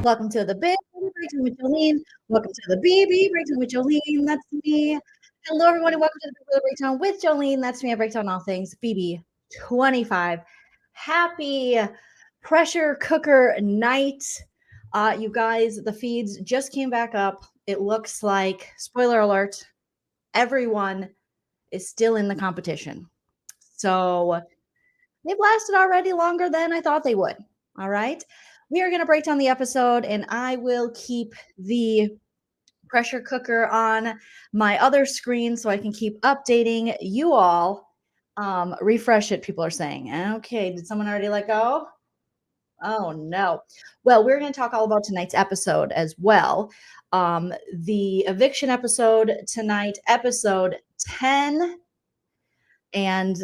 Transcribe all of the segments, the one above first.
Welcome to the Big Breakdown with Jolene. Welcome to the BB Breakdown with Jolene. That's me. Hello, everyone, and welcome to the Big Breakdown with Jolene. That's me. I break down all things BB25. Happy pressure cooker night. You guys, the feeds just came back up. It looks like, spoiler alert, everyone is still in the competition. So they've lasted already longer than I thought they would. All right. We are going to break down the episode, and I will keep the pressure cooker on my other screen so I can keep updating you all. Refresh it, people are saying. Okay. Did someone already let go? Oh, no. Well, we're going to talk all about tonight's episode as well. The eviction episode tonight, episode 10. And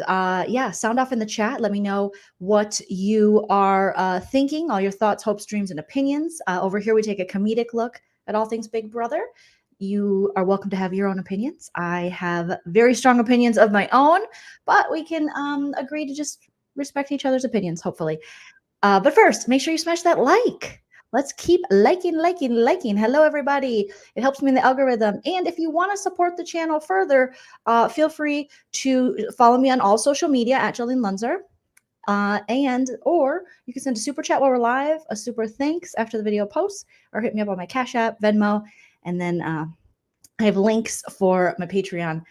yeah, sound off in the chat. Let me know what you are thinking, all your thoughts, hopes, dreams, and opinions. Over here, we take a comedic look at all things Big Brother. You are welcome to have your own opinions. I have very strong opinions of my own, but we can agree to just respect each other's opinions, hopefully. But first, make sure you smash that like. Let's keep liking. Hello, everybody. It helps me in the algorithm. And if you want to support the channel further, feel free to follow me on all social media at Joleen Lunzer. Or you can send a super chat while we're live, a super thanks after the video posts, or hit me up on my Cash App, Venmo, and then I have links for my Patreon,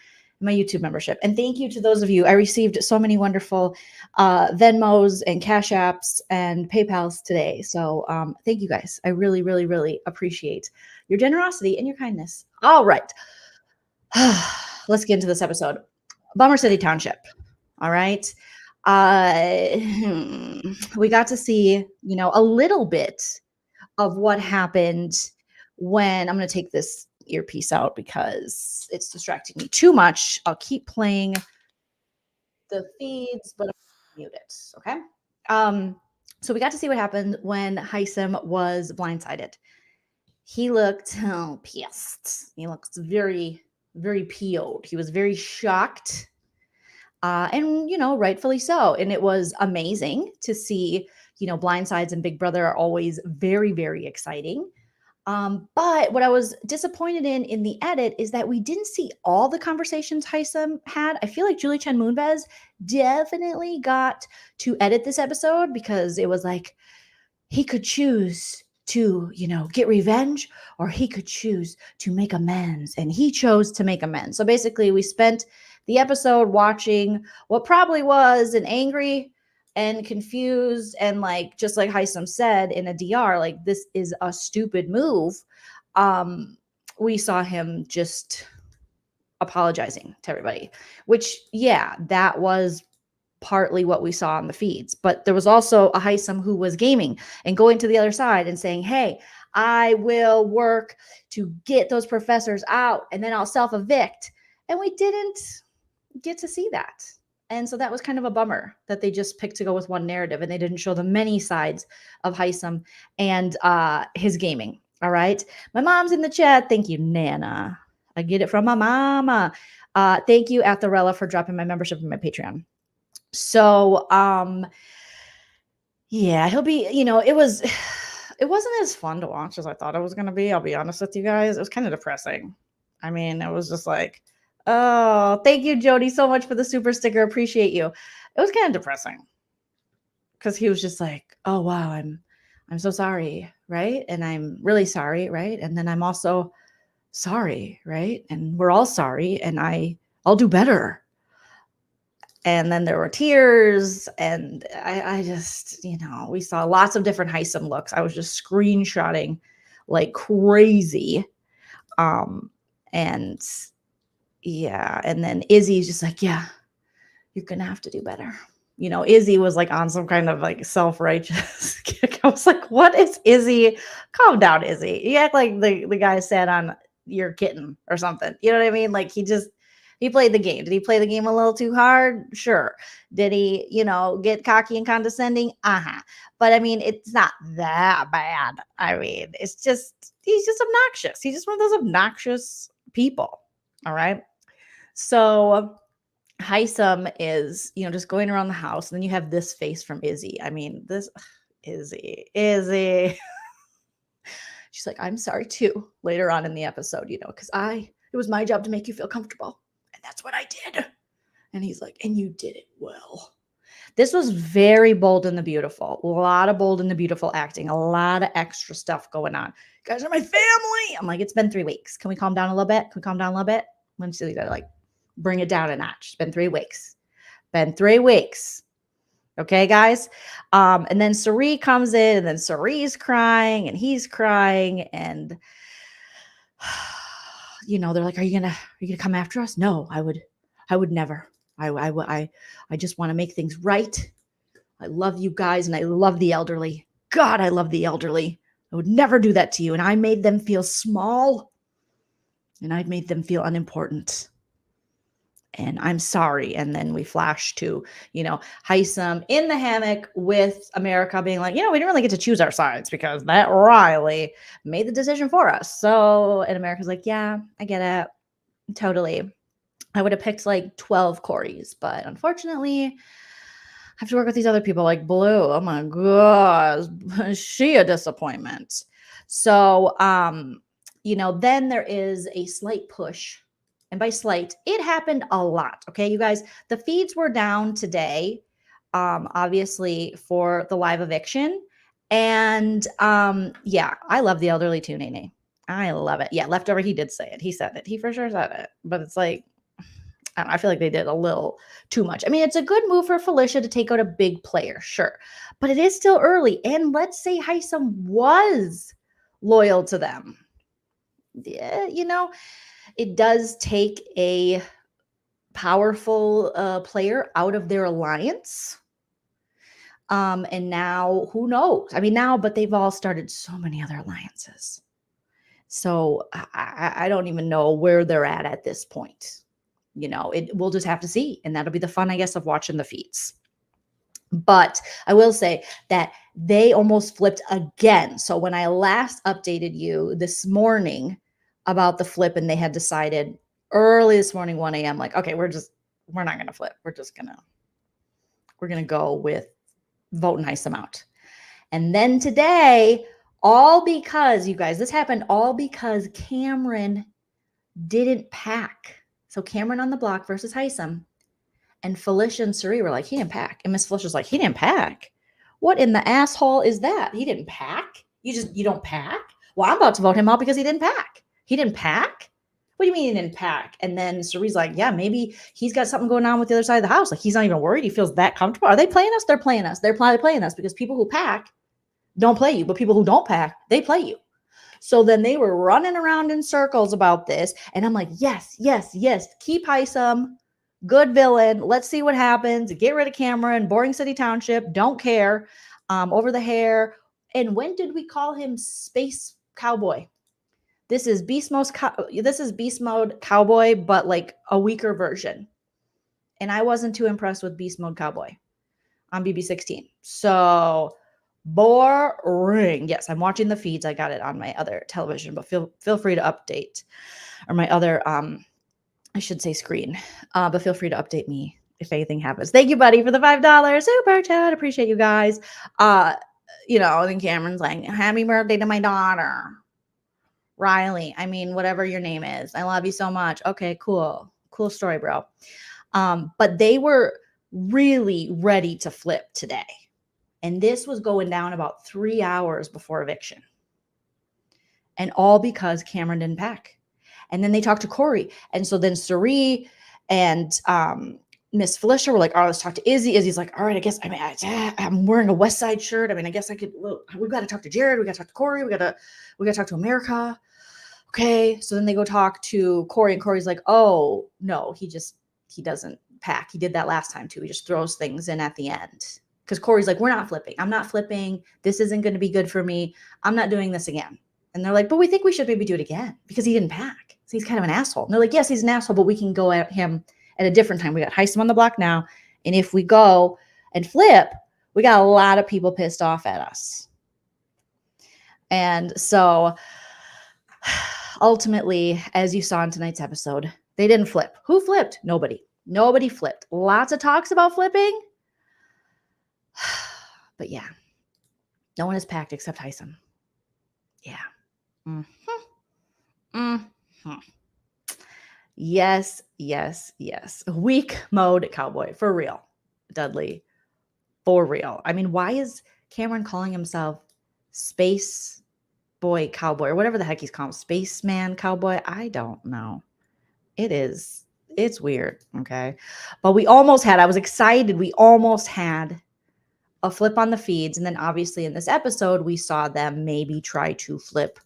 my YouTube membership. And thank you to those of you. I received so many wonderful Venmos and Cash Apps and PayPals today. So thank you guys. I really, really, really appreciate your generosity and your kindness. All right. Let's get into this episode. Bummer City Township. All right. We got to see, a little bit of what happened when I'm going to take this earpiece out because it's distracting me too much. I'll keep playing the feeds, but I'll mute it. Okay. So we got to see what happened when Hisam was blindsided. He looked pissed. He looked very, very PO'd. He was very shocked. And, rightfully so. And it was amazing to see, blindsides and Big Brother are always very, very exciting. But what I was disappointed in the edit is that we didn't see all the conversations Hisam had. I feel like Julie Chen Moonves definitely got to edit this episode because it was like he could choose to, get revenge, or he could choose to make amends. And he chose to make amends. So basically we spent the episode watching what probably was an angry and confused and just like Hisam said in a DR, like, this is a stupid move. We saw him just apologizing to everybody, which, yeah, that was partly what we saw on the feeds. But there was also a Hisam who was gaming and going to the other side and saying, hey, I will work to get those professors out and then I'll self-evict. And we didn't get to see that. And so that was kind of a bummer that they just picked to go with one narrative and they didn't show the many sides of Hisam and his gaming. All right. My mom's in the chat. Thank you, Nana. I get it from my mama. Thank you, Atharella, for dropping my membership in my Patreon. So, yeah, he'll be, it wasn't as fun to watch as I thought it was going to be. I'll be honest with you guys. It was kind of depressing. I mean, it was just like, oh, thank you, Jody, so much for the super sticker. Appreciate you. It was kind of depressing because he was just like, oh, wow, I'm so sorry, right? And I'm really sorry, right? And then I'm also sorry, right? And we're all sorry, and I'll do better. And then there were tears, and I just, we saw lots of different Hisam looks. I was just screenshotting like crazy. And yeah, and then Izzy's just like, yeah, you're gonna have to do better. Izzy was like on some kind of like self-righteous kick. I was like, what is Izzy? Calm down, Izzy. You act like the guy sat on your kitten or something. You know what I mean? Like he played the game. Did he play the game a little too hard? Sure. Did he, get cocky and condescending? But I mean, it's not that bad. I mean, he's just obnoxious. He's just one of those obnoxious people. All right. So Hisam is, just going around the house, and then you have this face from Izzy. I mean, this Izzy. She's like, I'm sorry too, later on in the episode, because it was my job to make you feel comfortable. And that's what I did. And he's like, and you did it well. This was very Bold and the Beautiful. A lot of Bold and the Beautiful acting, a lot of extra stuff going on. You guys are my family. I'm like, it's been 3 weeks. Can we calm down a little bit? Can we calm down a little bit? When you gotta like bring it down a notch. It's been 3 weeks. Been 3 weeks. Okay, guys. And then Sari comes in, and then Sari's crying, and he's crying, and they're like, are you gonna come after us? No, I would never. I just want to make things right. I love you guys, and I love the elderly. God, I love the elderly. I would never do that to you. And I made them feel small, and I made them feel unimportant. And I'm sorry. And then we flash to, Heisem in the hammock with America being like, we didn't really get to choose our sides because that Riley made the decision for us. So, and America's like, yeah, I get it. Totally. I would have picked like 12 Corys, but unfortunately, I have to work with these other people like Blue. Oh my God, is she a disappointment? So, then there is a slight push. And by slight, it happened a lot. Okay, you guys, the feeds were down today, obviously for the live eviction. And yeah, I love the elderly too, Nene. I love it. Yeah, Leftover, he did say it. He said it. He for sure said it. But it's like, I feel like they did a little too much. I mean, it's a good move for Felicia to take out a big player, sure. But it is still early. And let's say Heisem was loyal to them. Yeah, it does take a powerful player out of their alliance. And now, who knows? I mean, but they've all started so many other alliances. So I don't even know where they're at this point. We'll just have to see. And that'll be the fun, I guess, of watching the feeds. But I will say that they almost flipped again. So when I last updated you this morning about the flip, and they had decided early this morning, 1 a.m., like, okay, we're not going to flip. We're going to go with voting Heisem out. And then today, all because, you guys, this happened all because Cameron didn't pack. So Cameron on the block versus Heisem. And Felicia and Sari were like, he didn't pack. And Miss Felicia's like, he didn't pack. What in the asshole is that? He didn't pack? You don't pack? Well, I'm about to vote him out because he didn't pack. He didn't pack? What do you mean he didn't pack? And then Sari's like, yeah, maybe he's got something going on with the other side of the house. Like, he's not even worried. He feels that comfortable. Are they playing us? They're playing us. They're playing us because people who pack don't play you, but people who don't pack, they play you. So then they were running around in circles about this. And I'm like, yes, yes, yes. Keep Heisem. Good villain. Let's see what happens. Get rid of Cameron. Boring City Township. Don't care. Over the hair. And when did we call him Space Cowboy? This is Beast Mode Cowboy, but like a weaker version. And I wasn't too impressed with Beast Mode Cowboy on BB16. So boring. Yes, I'm watching the feeds. I got it on my other television, but feel free to update, or my other I should say screen. But feel free to update me if anything happens. Thank you, buddy, for the $5 super chat. Appreciate you guys. Then Cameron's like, happy birthday to my daughter, Riley. I mean, whatever your name is. I love you so much. Okay, cool. Cool story, bro. But they were really ready to flip today. And this was going down about 3 hours before eviction. And all because Cameron didn't pack. And then they talked to Corey. And so then Sari and Miss Felicia were like, oh, let's talk to Izzy. Izzy's like, all right, I guess, I'm wearing a West Side shirt. I mean, I guess I could, we got to talk to Jared. We got to talk to Corey. We got to talk to America. Okay. So then they go talk to Corey, and Corey's like, oh, no, he doesn't pack. He did that last time too. He just throws things in at the end. Because Corey's like, we're not flipping. I'm not flipping. This isn't going to be good for me. I'm not doing this again. And they're like, but we think we should maybe do it again because he didn't pack. So he's kind of an asshole. And they're like, yes, he's an asshole, but we can go at him at a different time. We got Heisem on the block now. And if we go and flip, we got a lot of people pissed off at us. And so ultimately, as you saw in tonight's episode, they didn't flip. Who flipped? Nobody. Nobody flipped. Lots of talks about flipping. But yeah, no one is packed except Heisem. Yeah. Mhm, mhm. Yes, yes, yes. Weak mode cowboy. For real. Dudley. For real. I mean, why is Cameron calling himself Space Boy Cowboy or whatever the heck he's called? Spaceman Cowboy? I don't know. It is. It's weird. Okay. But I was excited. We almost had a flip on the feeds. And then obviously in this episode, we saw them maybe try to flip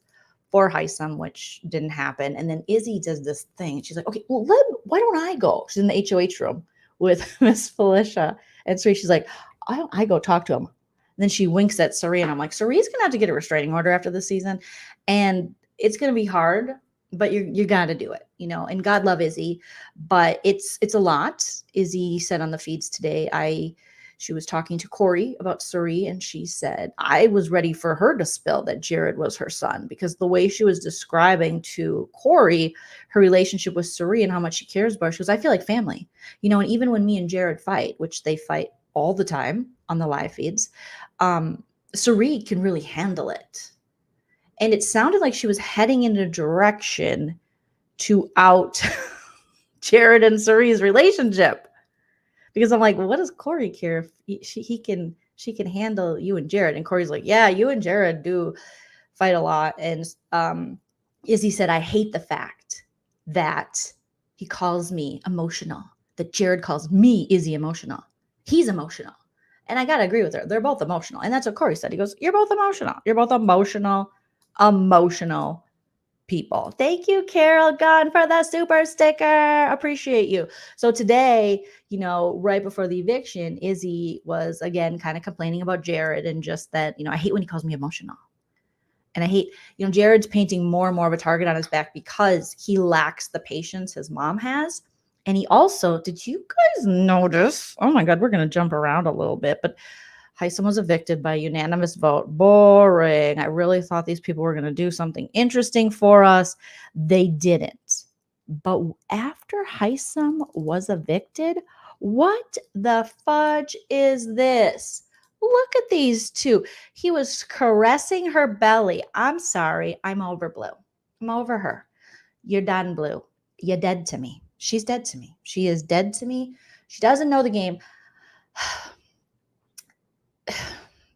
for Heisem, which didn't happen. And then Izzy does this thing. She's like, okay, well, why don't I go? She's in the HOH room with Miss Felicia. And so she's like, I go talk to him. And then she winks at Sari, and I'm like, Sari's gonna have to get a restraining order after this season. And it's gonna be hard, but you gotta do it, you know. And God love Izzy, but it's a lot. Izzy said on the feeds today, she was talking to Corey about Suri, and she said, I was ready for her to spill that Jared was her son, because the way she was describing to Corey her relationship with Suri and how much she cares about her, she goes, I feel like family. You know, and even when me and Jared fight, which they fight all the time on the live feeds, Suri can really handle it. And it sounded like she was heading in a direction to out Jared and Suri's relationship. Because I'm like, what does Corey care if she can handle you and Jared? And Corey's like, yeah, you and Jared do fight a lot. And Izzy said, I hate the fact that he calls me emotional, that Jared calls me Izzy emotional. He's emotional. And I got to agree with her. They're both emotional. And that's what Corey said. He goes, you're both emotional. You're both emotional people. Thank you, Carol Gunn, for the super sticker. Appreciate you. So today, you know, right before the eviction, Izzy was again kind of complaining about Jared and just that, you know, I hate when he calls me emotional. And I hate, you know, Jared's painting more and more of a target on his back because he lacks the patience his mom has. And he also, did you guys notice? Oh my God, we're going to jump around a little bit, but Heisem was evicted by unanimous vote. Boring. I really thought these people were going to do something interesting for us. They didn't. But after Heisem was evicted, what the fudge is this? Look at these two. He was caressing her belly. I'm sorry. I'm over Blue. I'm over her. You're done, Blue. You're dead to me. She's dead to me. She is dead to me. She doesn't know the game.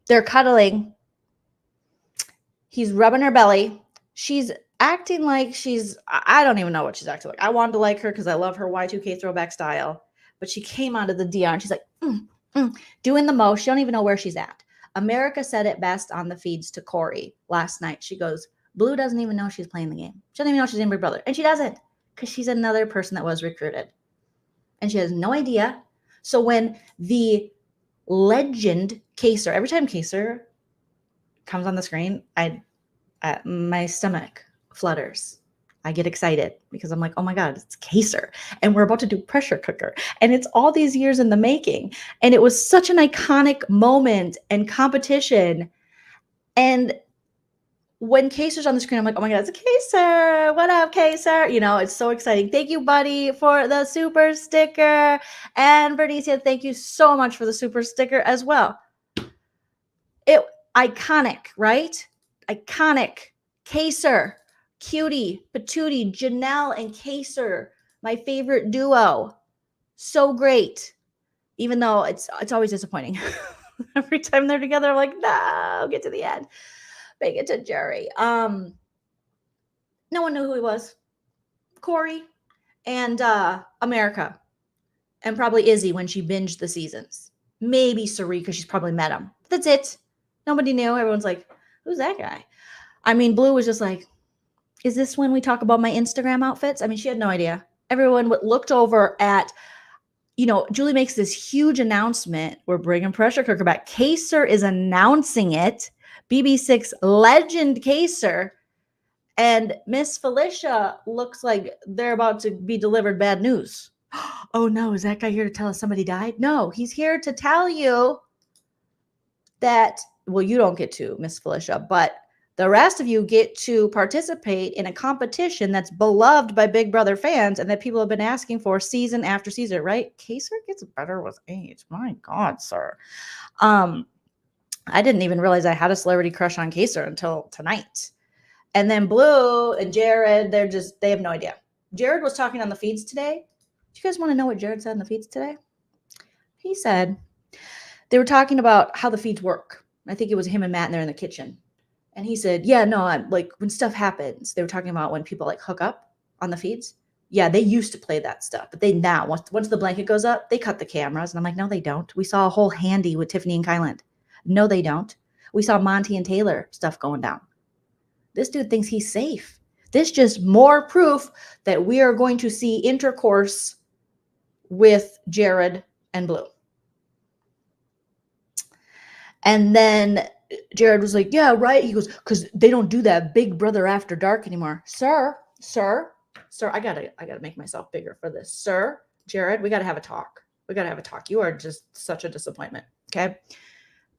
They're cuddling. He's rubbing her belly. She's acting like I don't even know what she's acting like. I wanted to like her because I love her Y2K throwback style. But she came onto the DR and she's like, doing the most. She don't even know where she's at. America said it best on the feeds to Corey last night. She goes, Blue doesn't even know she's playing the game. She doesn't even know she's in Big Brother. And she doesn't, because she's another person that was recruited. And she has no idea. So when the legend Kaser, every time Kaser comes on the screen, my stomach flutters. I get excited because I'm like, oh my God, it's Kaser. And we're about to do pressure cooker. And it's all these years in the making. And it was such an iconic moment and competition. And when Kaser's on the screen, I'm like, oh my God, it's Kaser. What up, Kaser? You know, it's so exciting. Thank you, buddy, for the super sticker. And Bernicia, thank you so much for the super sticker as well. Iconic, right? Iconic. Kaser, Cutie, Patootie, Janelle, and Kaser, my favorite duo. So great. Even though it's always disappointing. Every time they're together, I'm like, no, get to the end. Make it to Jerry. No one knew who he was. Corey and America. And probably Izzy when she binged the seasons. Maybe Sari because she's probably met him. That's it. Nobody knew. Everyone's like, who's that guy? I mean, Blue was just like, is this when we talk about my Instagram outfits? I mean, she had no idea. Everyone looked over at, you know, Julie makes this huge announcement. We're bringing pressure cooker back. Kaser is announcing it. BB6 legend Kaser. And Miss Felicia looks like they're about to be delivered bad news. Oh no, is that guy here to tell us somebody died? No, he's here to tell you that, well, you don't get to, Miss Felicia, but the rest of you get to participate in a competition that's beloved by Big Brother fans and that people have been asking for season after season, right? Kaser gets better with age. My God, sir. I didn't even realize I had a celebrity crush on Kaser until tonight. And then Blue and Jared, they have no idea. Jared was talking on the feeds today. Do you guys want to know what Jared said on the feeds today? He said they were talking about how the feeds work. I think it was him and Matt, and they're in the kitchen. And he said, yeah, no, I'm like, when stuff happens, they were talking about when people like hook up on the feeds. Yeah, they used to play that stuff, but they now, once the blanket goes up, they cut the cameras. And I'm like, no, they don't. We saw a whole handy with Tiffany and Kyland. No, they don't. We saw Monty and Taylor stuff going down. This dude thinks he's safe. This just more proof that we are going to see intercourse with Jared and Blue. And then Jared was like, yeah, right. He goes, because they don't do that Big Brother After Dark anymore. Sir, I gotta make myself bigger for this. Sir, Jared, we gotta have a talk. You are just such a disappointment. Okay.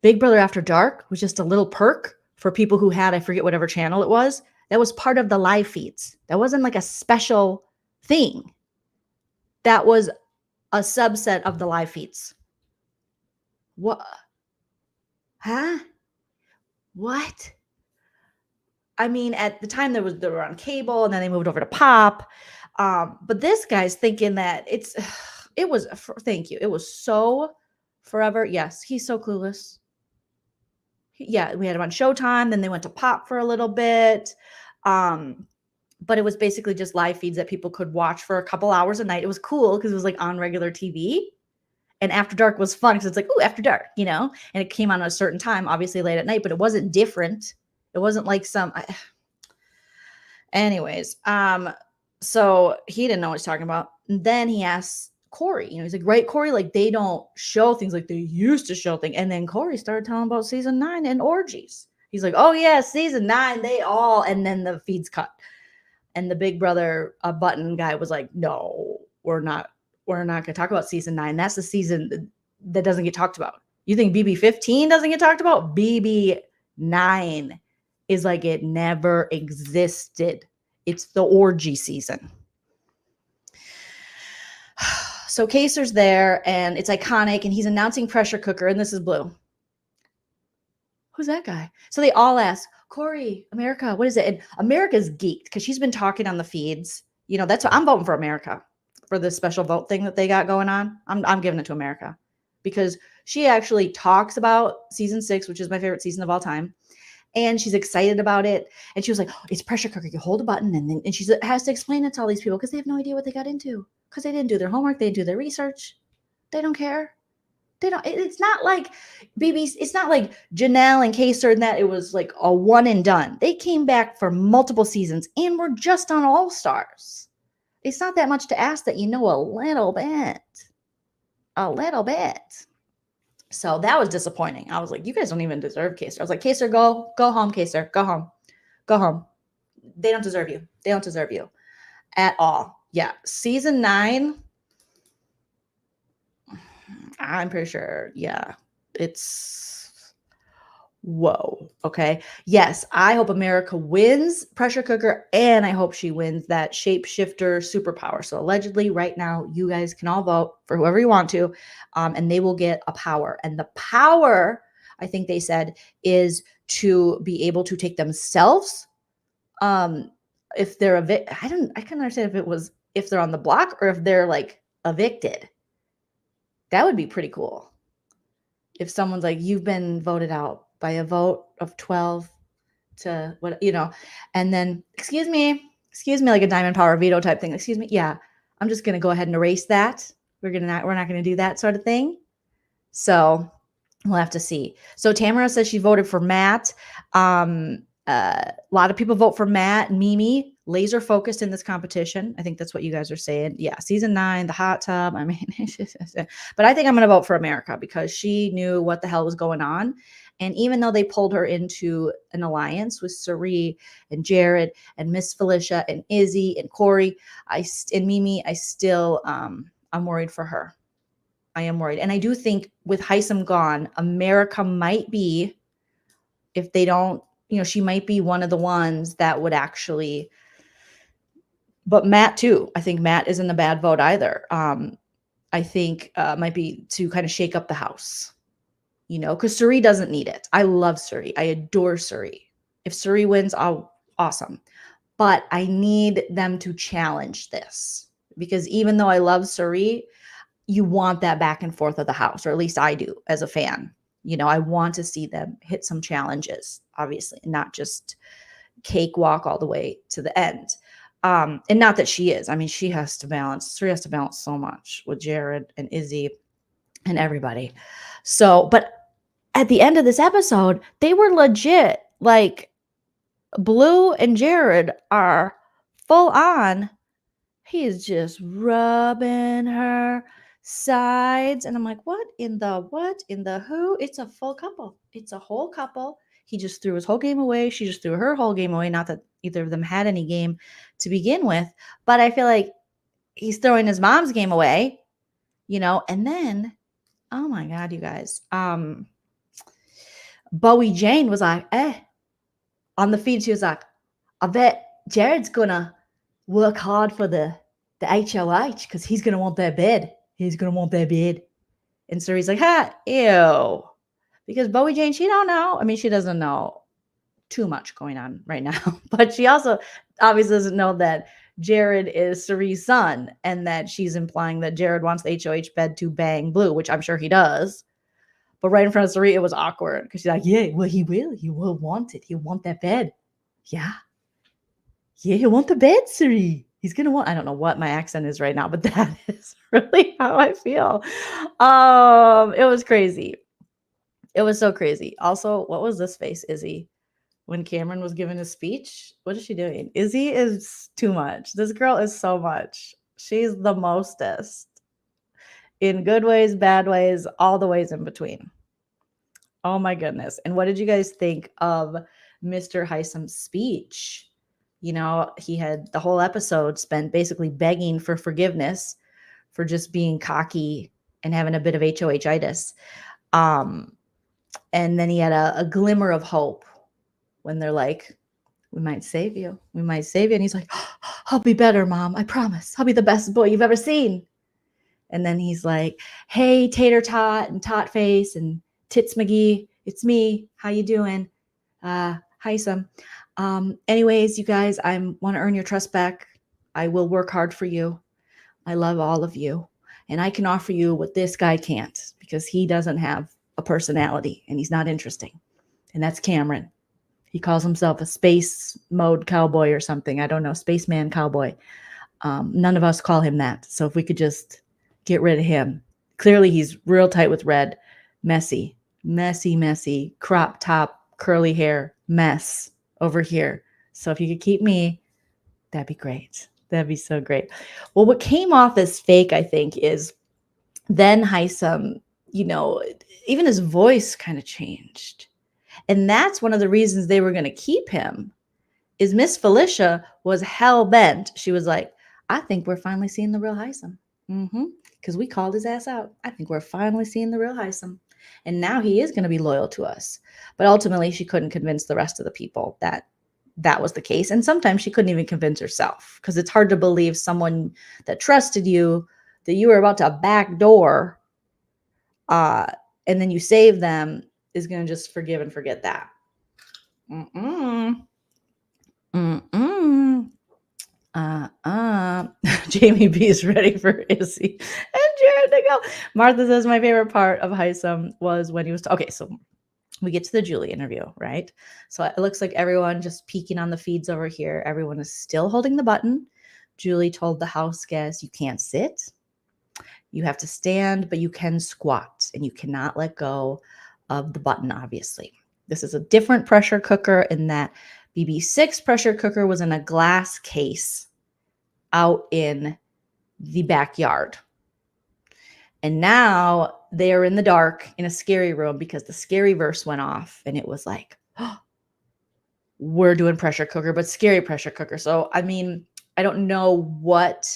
Big Brother After Dark was just a little perk for people who had, I forget whatever channel it was. That was part of the live feeds. That wasn't like a special thing. That was a subset of the live feeds. What? Huh? What? I mean, at the time they were on cable, and then they moved over to pop. But this guy's thinking that it was, thank you. It was so forever. Yes, he's so clueless. Yeah, we had him on Showtime, then they went to pop for a little bit. But it was basically just live feeds that people could watch for a couple hours a night. It was cool because it was like on regular TV. And After Dark was fun because it's like, ooh, After Dark, you know? And it came on at a certain time, obviously late at night, but it wasn't different. It wasn't like anyways. So he didn't know what he's talking about. And then he asked Corey, he's like, right, Corey, like they don't show things like they used to show things. And then Corey started telling about season 9 and orgies. He's like, oh yeah, season 9, and then the feeds cut. And the Big Brother button guy was like, no, we're not going to talk about season 9. That's the season that doesn't get talked about. You think BB15 doesn't get talked about? BB9 is like it never existed. It's the orgy season. So Kaser's there, and it's iconic, and he's announcing Pressure Cooker, and this is Blue. Who's that guy? So they all ask, Corey, America, what is it? And America's geeked because she's been talking on the feeds. That's what I'm voting for, America, for this special vote thing that they got going on. I'm giving it to America because she actually talks about season 6, which is my favorite season of all time. And she's excited about it. And she was like, oh, it's Pressure Cooker. You hold a button and she has to explain it to all these people because they have no idea what they got into because they didn't do their homework. They didn't do their research. They don't care. It's not like it's not like Janelle and Kaser and that it was like a one and done. They came back for multiple seasons and were just on All Stars. It's not that much to ask that you know a little bit. So that was disappointing. I was like, you guys don't even deserve Kaser. I was like, Kaser, go home, Kaser. Go home. They don't deserve you. They don't deserve you at all. Yeah. Season 9, I'm pretty sure. Yeah. It's whoa. Okay. Yes. I hope America wins Pressure Cooker, and I hope she wins that shapeshifter superpower. So allegedly right now, you guys can all vote for whoever you want to, and they will get a power. And the power, I think they said, is to be able to take themselves. If they're I couldn't understand if they're on the block or if they're like evicted. That would be pretty cool. If someone's like, you've been voted out by a vote of 12 to what, and then, excuse me, like a diamond power veto type thing. Excuse me. Yeah. I'm just going to go ahead and erase that. We're not going to do that sort of thing. So we'll have to see. So Tamara says she voted for Matt. A lot of people vote for Matt. Mimi, laser focused in this competition. I think that's what you guys are saying. Yeah, season 9, the hot tub. I mean, but I think I'm going to vote for America because she knew what the hell was going on. And even though they pulled her into an alliance with Sari and Jared and Miss Felicia and Izzy and Corey, and Mimi, I still, I'm worried for her. I am worried. And I do think with Heisem gone, America might be, if they don't, she might be one of the ones that would actually, but Matt too. I think Matt isn't a bad vote either. I think might be to kind of shake up the house, because Suri doesn't need it. I love Suri. I adore Suri. If Suri wins, I'll awesome. But I need them to challenge this because even though I love Suri, you want that back and forth of the house, or at least I do as a fan. I want to see them hit some challenges, obviously, and not just cakewalk all the way to the end. And not that she is. I mean, Suri has to balance so much with Jared and Izzy and everybody. So, but at the end of this episode, they were legit. Like, Blue and Jared are full on. He is just rubbing her sides. And I'm like, what in the who? It's a full couple. It's a whole couple. He just threw his whole game away. She just threw her whole game away. Not that either of them had any game to begin with. But I feel like he's throwing his mom's game away, and then, oh my God, you guys. Bowie Jane was like, on the feed, she was like, I bet Jared's gonna work hard for the HOH because he's gonna want their bed. He's gonna want their bed. And so he's like, ew. Because Bowie Jane, she don't know. I mean, she doesn't know too much going on right now. But she also obviously doesn't know that Jared is Suri's son and that she's implying that Jared wants the HOH bed to bang Blue, which I'm sure he does. But right in front of Suri, it was awkward because she's like, yeah, well, he will. He will want it. He'll want that bed. Yeah. Yeah, he'll want the bed, Suri. He's going to want, I don't know what my accent is right now, but that is really how I feel. It was crazy. It was so crazy. Also, what was this face, Izzy? When Cameron was giving his speech, what is she doing? Izzy is too much. This girl is so much. She's the mostest. In good ways, bad ways, all the ways in between. Oh my goodness. And what did you guys think of Mr. Hisam's speech? He had the whole episode spent basically begging for forgiveness for just being cocky and having a bit of HOH-itis. And then he had a glimmer of hope when they're like, we might save you. We might save you. And he's like, I'll be better, Mom. I promise. I'll be the best boy you've ever seen. And then he's like, hey, Tater Tot and Tot Face and Tits McGee. It's me. How you doing? Hisam. Anyways, you guys, I want to earn your trust back. I will work hard for you. I love all of you. And I can offer you what this guy can't because he doesn't have a personality and he's not interesting. And that's Cameron. He calls himself a space mode cowboy or something. I don't know, spaceman cowboy. None of us call him that. So if we could just get rid of him. Clearly he's real tight with Red. Messy, crop top, curly hair, mess over here. So if you could keep me, that'd be great. That'd be so great. Well, what came off as fake, I think, is then Hisam, even his voice kind of changed. And that's one of the reasons they were going to keep him is Miss Felicia was hell-bent. She was like, I think we're finally seeing the real Hisam. Because we called his ass out. I think we're finally seeing the real Hisam. And now he is going to be loyal to us. But ultimately, she couldn't convince the rest of the people that that was the case. And sometimes she couldn't even convince herself because it's hard to believe someone that trusted you, that you were about to backdoor, and then you save them, is going to just forgive and forget that. Jamie B is ready for Izzy and Jared to go. Martha says my favorite part of Hisam was when he was okay. So we get to the Julie interview, right? So it looks like everyone just peeking on the feeds over here. Everyone is still holding the button. Julie told the house guests, you can't sit. You have to stand, but you can squat and you cannot let go of the button, obviously. This is a different pressure cooker in that BB6 pressure cooker was in a glass case out in the backyard. And now they are in the dark in a scary room because the scary verse went off and it was like, oh, we're doing pressure cooker, but scary pressure cooker. So, I mean, I don't know what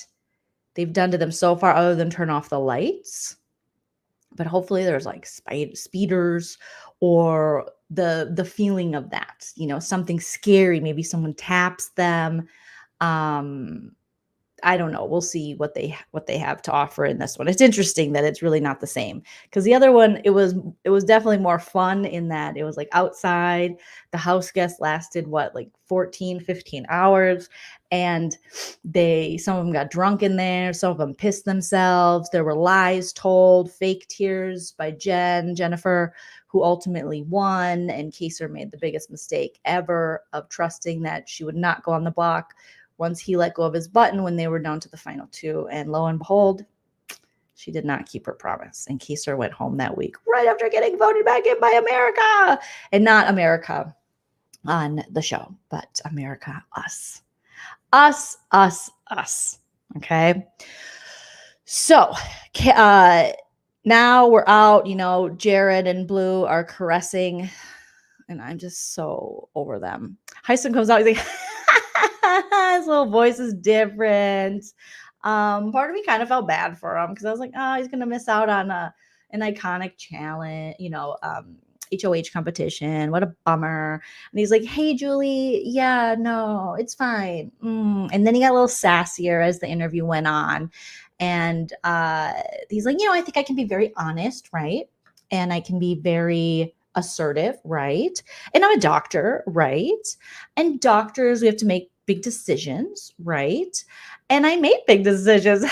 they've done to them so far other than turn off the lights. But hopefully there's like speeders or the feeling of that, something scary. Maybe someone taps them. I I don't know. We'll see what they have to offer in this one. It's interesting that it's really not the same, because the other one, it was definitely more fun in that it was like outside. The house guests lasted like 14, 15 hours, and some of them got drunk in there, some of them pissed themselves. There were lies told, fake tears by Jennifer, who ultimately won, and Kaser made the biggest mistake ever of trusting that she would not go on the block once he let go of his button when they were down to the final two. And lo and behold, she did not keep her promise. And Kaser went home that week right after getting voted back in by America. And not America on the show, but America, us. Us, us, us. Okay. So now we're out, Jared and Blue are caressing, and I'm just so over them. Heisen comes out, he's like, his little voice is different. Part of me kind of felt bad for him, because I was like, oh, he's gonna miss out on an iconic challenge, HOH competition. What a bummer. And he's like, hey, Julie, yeah, no, it's fine. And then he got a little sassier as the interview went on. And he's like, I think I can be very honest, right? And I can be very assertive, right? And I'm a doctor, right? And doctors, we have to make big decisions, right? And I made big decisions.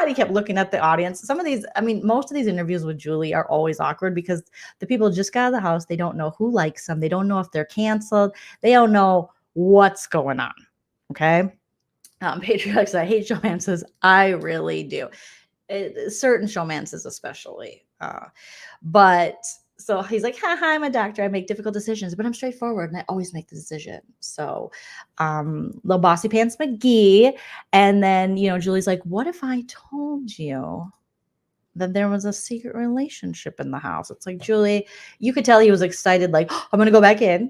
He kept looking at the audience. Most of these interviews with Julie are always awkward, because the people just got out of the house. They don't know who likes them. They don't know if they're canceled. They don't know what's going on. Okay. Patriarchs, I hate showmances. I really do. Certain showmances especially. But so he's like, hi, I'm a doctor. I make difficult decisions, but I'm straightforward and I always make the decision. So little bossy pants McGee. And then, Julie's like, what if I told you that there was a secret relationship in the house? It's like, Julie, you could tell he was excited, like, oh, I'm going to go back in.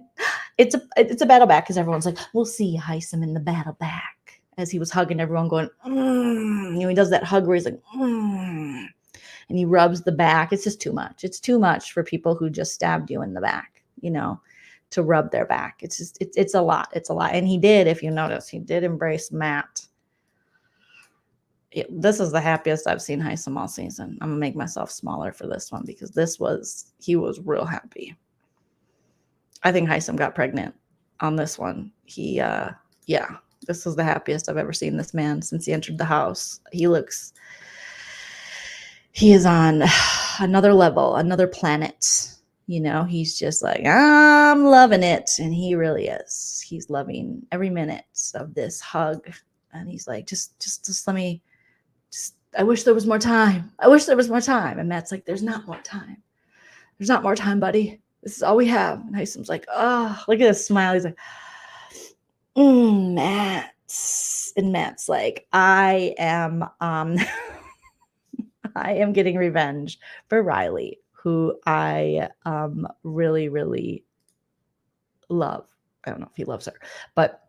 It's a battle back, because everyone's like, we'll see Heisem in the battle back. As he was hugging everyone, going, he does that hug where he's like, and he rubs the back. It's just too much. It's too much for people who just stabbed you in the back, to rub their back. It's just, it's a lot. It's a lot. And he did, if you notice, he did embrace Matt. This is the happiest I've seen Heisem all season. I'm gonna make myself smaller for this one, because he was real happy. I think Heisem got pregnant on this one. This is the happiest I've ever seen this man since he entered the house. He is on another level, another planet. He's just like, I'm loving it. And he really is. He's loving every minute of this hug. And he's like, just let me, I wish there was more time. I wish there was more time. And Matt's like, there's not more time. There's not more time, buddy. This is all we have. And Heisem's like, oh, look at this smile. He's like, Matt. And Matt's like, I am getting revenge for Riley, who I really, really love. I don't know if he loves her, but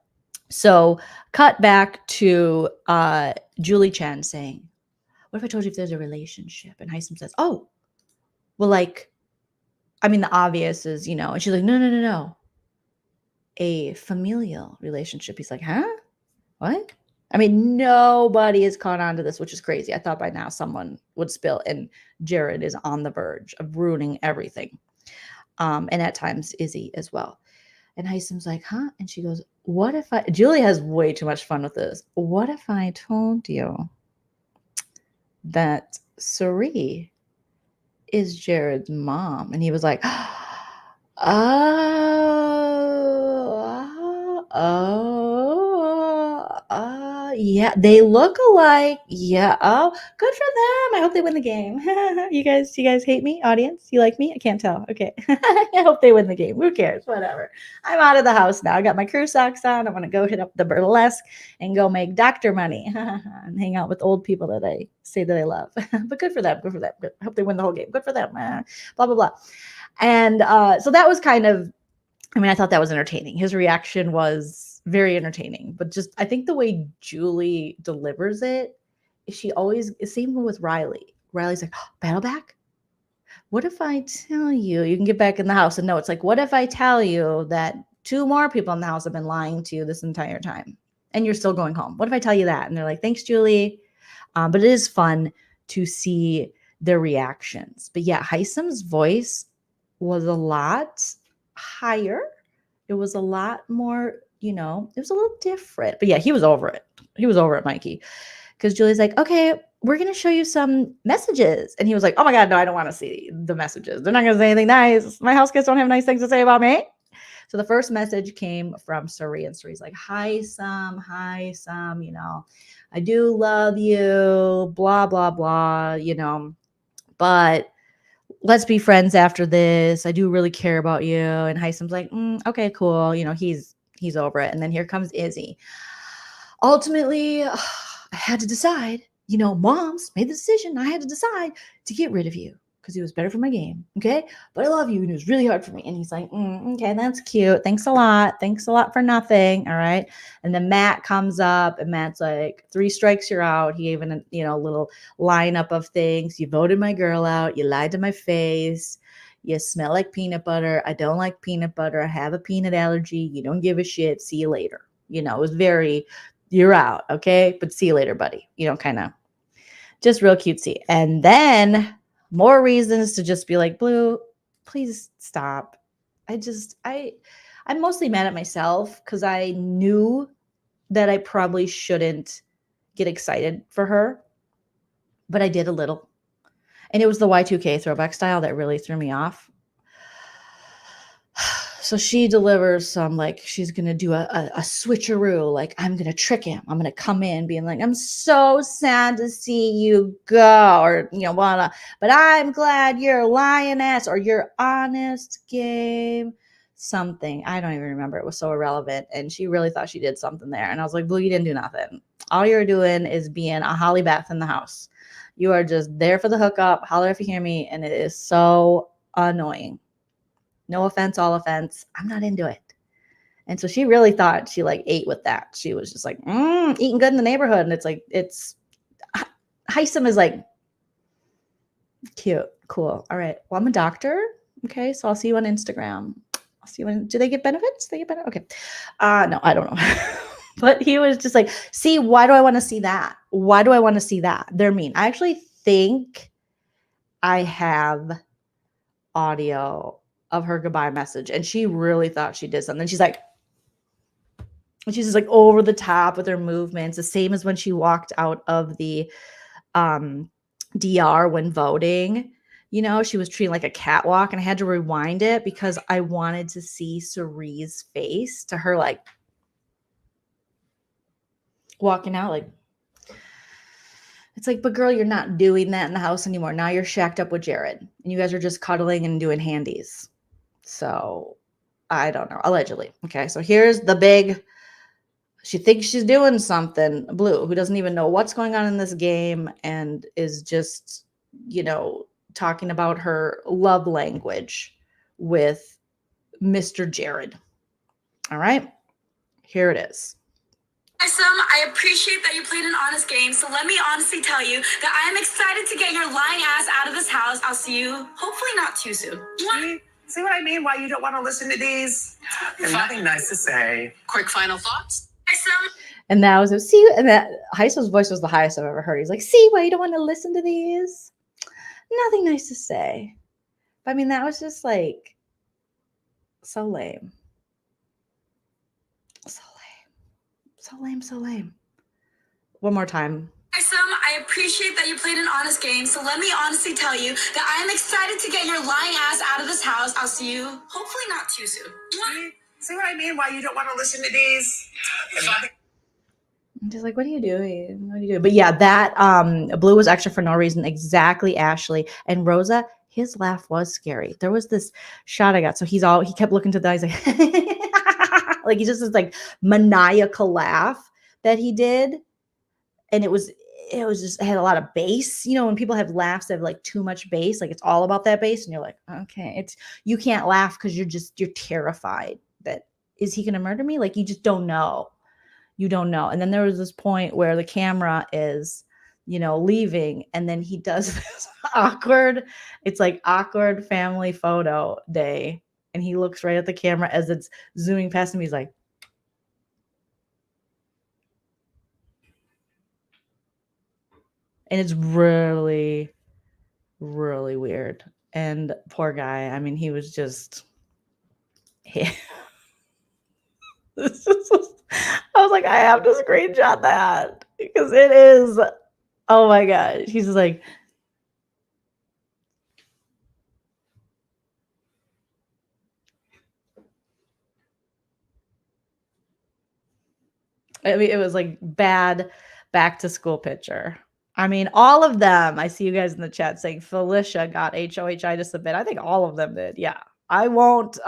so cut back to Julie Chen saying, what if I told you if there's a relationship? And Heisem says, oh, well, the obvious is, and she's like, no. A familial relationship. He's like, huh? What? Nobody has caught on to this, which is crazy. I thought by now someone would spill, and Jared is on the verge of ruining everything. And at times Izzy as well. And Heisem's like, huh? And she goes, Julie has way too much fun with this. What if I told you that Suri is Jared's mom? And he was like, yeah, they look alike. Yeah. Oh, good for them. I hope they win the game. You guys hate me, audience? You like me? I can't tell. Okay. I hope they win the game. Who cares? Whatever. I'm out of the house now. I got my crew socks on. I want to go hit up the burlesque and go make doctor money and hang out with old people that I say that I love. But good for them. Good for them. I hope they win the whole game. Good for them. Blah, blah, blah. And so that was kind of, I thought that was entertaining. His reaction was very entertaining, but just, I think the way Julie delivers it, she always, same with Riley. Riley's like, oh, battle back? What if I tell you can get back in the house? And no, it's like, what if I tell you that 2 more people in the house have been lying to you this entire time? and you're still going home. What if I tell you that? And they're like, thanks, Julie. But it is fun to see their reactions. But yeah, Heisem's voice was a lot higher. It was a lot more, it was a little different. But yeah, he was over it. He was over it, Mikey. Because Julie's like, okay, we're going to show you some messages. And he was like, oh my God, no, I don't want to see the messages. They're not going to say anything nice. My house kids don't have nice things to say about me. So the first message came from Suri, and Suri's like, hi, Sam, I do love you, blah, blah, blah, but let's be friends after this. I do really care about you. And Heisem's like, okay, cool. He's over it. And then here comes Izzy. Ultimately, I had to decide, Mom's made the decision. I had to decide to get rid of you because he was better for my game. Okay. But I love you. And it was really hard for me. And he's like, okay, that's cute. Thanks a lot. Thanks a lot for nothing. All right. And then Matt comes up and Matt's like, 3 strikes, you're out. He gave a little lineup of things. You voted my girl out. You lied to my face. You smell like peanut butter. I don't like peanut butter. I have a peanut allergy. You don't give a shit. See you later. It was very, you're out. Okay. But see you later, buddy. Kind of just real cutesy. And then more reasons to just be like, Blue, please stop. I'm mostly mad at myself because I knew that I probably shouldn't get excited for her, but I did a little. And it was the Y2K throwback style that really threw me off. So she delivers some, like, she's going to do a switcheroo. Like, I'm going to trick him. I'm going to come in being like, I'm so sad to see you go, or, blah. But I'm glad you're a lioness, or you're honest game, something. I don't even remember. It was so irrelevant. And she really thought she did something there. And I was like, Blue, you didn't do nothing. All you're doing is being a Holly Beth in the house. You are just there for the hookup. Holler if you hear me. And it is so annoying. No offense, all offense. I'm not into it. And so she really thought she ate with that. She was just like, eating good in the neighborhood. And Heisem is like, cute, cool. All right. Well, I'm a doctor. Okay. So I'll see you on Instagram. I'll see you do they get benefits? They get benefits? Okay. No, I don't know. But he was just like, see, why do I want to see that? Why do I want to see that? They're mean. I actually think I have audio of her goodbye message, and she really thought she did something. She's just like over the top with her movements, the same as when she walked out of the DR when voting. She was treating like a catwalk, and I had to rewind it because I wanted to see Cerie's face to her, like walking out, like, it's like, but girl, you're not doing that in the house anymore. Now you're shacked up with Jared, and you guys are just cuddling and doing handies. So I don't know, allegedly. Okay. So here's the big, she thinks she's doing something. Blue, who doesn't even know what's going on in this game and is just, talking about her love language with Mr. Jared. All right. Here it is. I appreciate that you played an honest game, so let me honestly tell you that I am excited to get your lying ass out of this house. I'll see you, hopefully not too soon. See what I mean? Why you don't want to listen to these? There's nothing nice to say. Quick final thoughts? And that was see, and that Heisem's voice was the highest I've ever heard. He's like, see why you don't want to listen to these? Nothing nice to say. But I mean, that was just like so lame. So lame. One more time. I appreciate that you played an honest game, so let me honestly tell you that I am excited to get your lying ass out of this house. I'll see you, hopefully not too soon. See what I mean? Why you don't want to listen to these? I'm just like, what are you doing? But yeah, that Blue was extra for no reason. Exactly, Ashley. And Rosa, his laugh was scary. There was this shot I got. So he kept looking to the eyes like, like he just this like maniacal laugh that he did. And it was just, it had a lot of bass. When people have laughs that have like too much bass, like it's all about that bass. And you're like, okay, you can't laugh because you're terrified that, is he going to murder me? Like, you just don't know. You don't know. And then there was this point where the camera is, leaving. And then he does this awkward family photo day. And he looks right at the camera as it's zooming past him. He's like, And it's really, really weird. And poor guy, I mean, he was just he, I was like, I have to screenshot that because it is, oh my gosh. He's just like, I mean, it was like bad back to school picture. I mean, all of them. I see you guys in the chat saying Felicia got HOHI to submit. I think all of them did. Yeah. I won't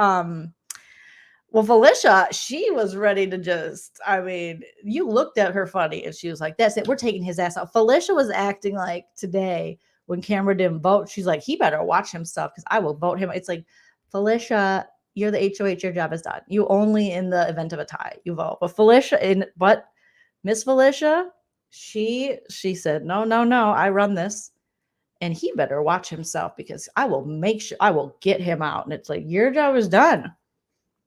well, Felicia, she was ready to just, I mean, you looked at her funny and she was like, that's it. We're taking his ass out. Felicia was acting like today when Cameron didn't vote. She's like, he better watch himself because I will vote him. It's like, Felicia, you're the HOH, your job is done. You only in the event of a tie, you vote. But Miss Felicia, she said, no, I run this. And he better watch himself because I will make sure I will get him out. And it's like, your job is done.